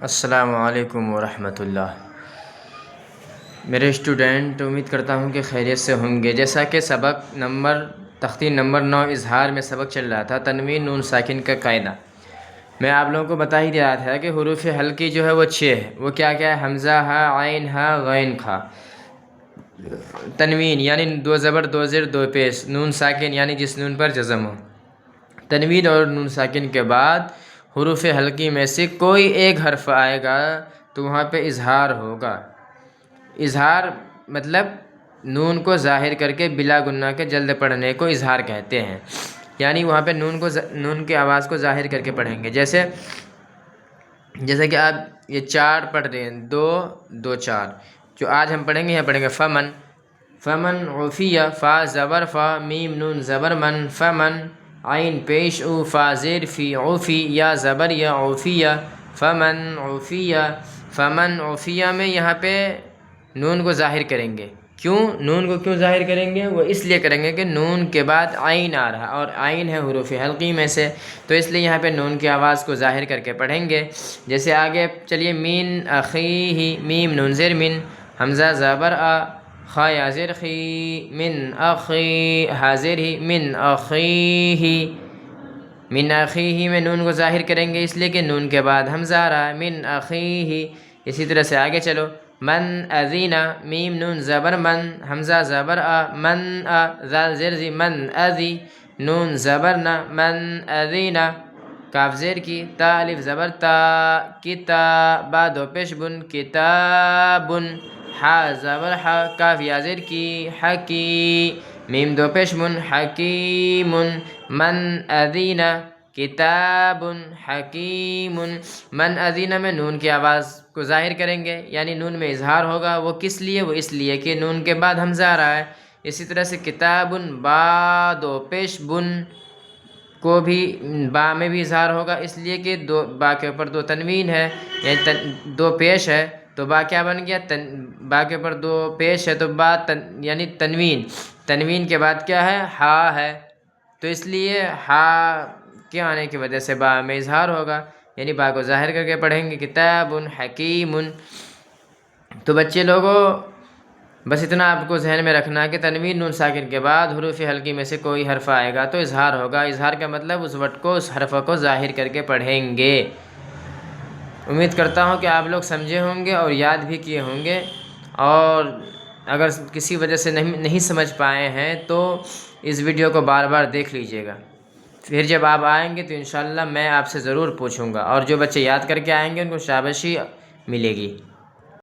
السلام علیکم ورحمۃ اللہ۔ میرے اسٹوڈنٹ، امید کرتا ہوں کہ خیریت سے ہوں گے۔ جیسا کہ تختی نمبر 9 اظہار میں سبق چل رہا تھا، تنوین نون ساکن کا قاعدہ، میں آپ لوگوں کو بتا ہی دیا تھا کہ حروف حلقی جو ہے وہ 6 ہے۔ وہ کیا ہے؟ حمزہ، ہا، عین، ہا، غین، کھا۔ تنوین یعنی 2 زبر 2 زیر 2 پیش۔ نون ساکن یعنی جس نون پر جزم ہو۔ تنوین اور نون ساکن کے بعد حروف حلقی میں سے کوئی ایک حرف آئے گا تو وہاں پہ اظہار ہوگا۔ اظہار مطلب نون کو ظاہر کر کے بلا گناہ کے جلد پڑھنے کو اظہار کہتے ہیں، یعنی وہاں پہ نون کی آواز کو ظاہر کر کے پڑھیں گے۔ جیسے کہ آپ یہ 4 پڑھ رہے ہیں، 2 2 4، جو آج ہم پڑھیں گے یہاں پڑھیں گے فمن، فمن عفیہ، فا زبر فا، میم نون زبر من، فمن، عین پیش او، فا زیر فی، عفی، یا زبر یا، عفیہ، فمن عفیہ۔ فمن عفیہ میں یہاں پہ نون کو ظاہر کریں گے۔ کیوں نون کو ظاہر کریں گے؟ وہ اس لیے کریں گے کہ نون کے بعد عین آ رہا، اور عین ہے حروف حلقی میں سے، تو اس لیے یہاں پہ نون کی آواز کو ظاہر کر کے پڑھیں گے۔ جیسے آگے چلیے، من اخیہ، میم نون زیر من، حمزہ زبر آ، خا یا زیر خی، من اخی، حاضر ہی، من اخیہ۔ من اخیہ میں نون کو ظاہر کریں گے اس لیے کہ نون کے بعد حمزہ آ رہا ہے، من اخیہ۔ اسی طرح سے آگے چلو، من اذینہ، میم نون زبر من، حمزہ زبر آ، من آ، ذال زیر زی، من اذی، نون زبر نہ، من اذینہ، کاف زیر کی، تا الف زبر تا، کتاب، با 2 پیش بن، کتابن، حا زبر حا، کاف یا زیر کی، حکی، میم 2 پیش بن، حکیمن، من اذینہ، کتاب حکیم۔ من اذینہ میں نون کی آواز کو ظاہر کریں گے، یعنی نون میں اظہار ہوگا۔ وہ کس لیے؟ وہ اس لیے کہ نون کے بعد حمزہ آ رہا ہے۔ اسی طرح سے کتاب، با 2 پیش بن کو بھی، با میں بھی اظہار ہوگا اس لیے کہ با کے اوپر 2 تنوین ہے، یعنی 2 پیش ہے، تو با کیا بن گیا؟ با کے اوپر 2 پیش ہے تو با یعنی تنوین کے بعد کیا ہے؟ ہا ہے، تو اس لیے ہا کے آنے کی وجہ سے با میں اظہار ہوگا، یعنی با کو ظاہر کر کے پڑھیں گے، کتاب حکیم۔ تو بچے لوگوں، بس اتنا آپ کو ذہن میں رکھنا کہ تنوین نون ساکن کے بعد حروف حلقی میں سے کوئی حرف آئے گا تو اظہار ہوگا۔ اظہار کا مطلب اس ورڈ کو، اس حرف کو ظاہر کر کے پڑھیں گے۔ امید کرتا ہوں کہ آپ لوگ سمجھے ہوں گے اور یاد بھی کیے ہوں گے، اور اگر کسی وجہ سے نہیں سمجھ پائے ہیں تو اس ویڈیو کو بار بار دیکھ لیجیے گا، پھر جب آپ آئیں گے تو انشاءاللہ میں آپ سے ضرور پوچھوں گا، اور جو بچے یاد کر کے آئیں گے ان کو شاباشی ملے گی۔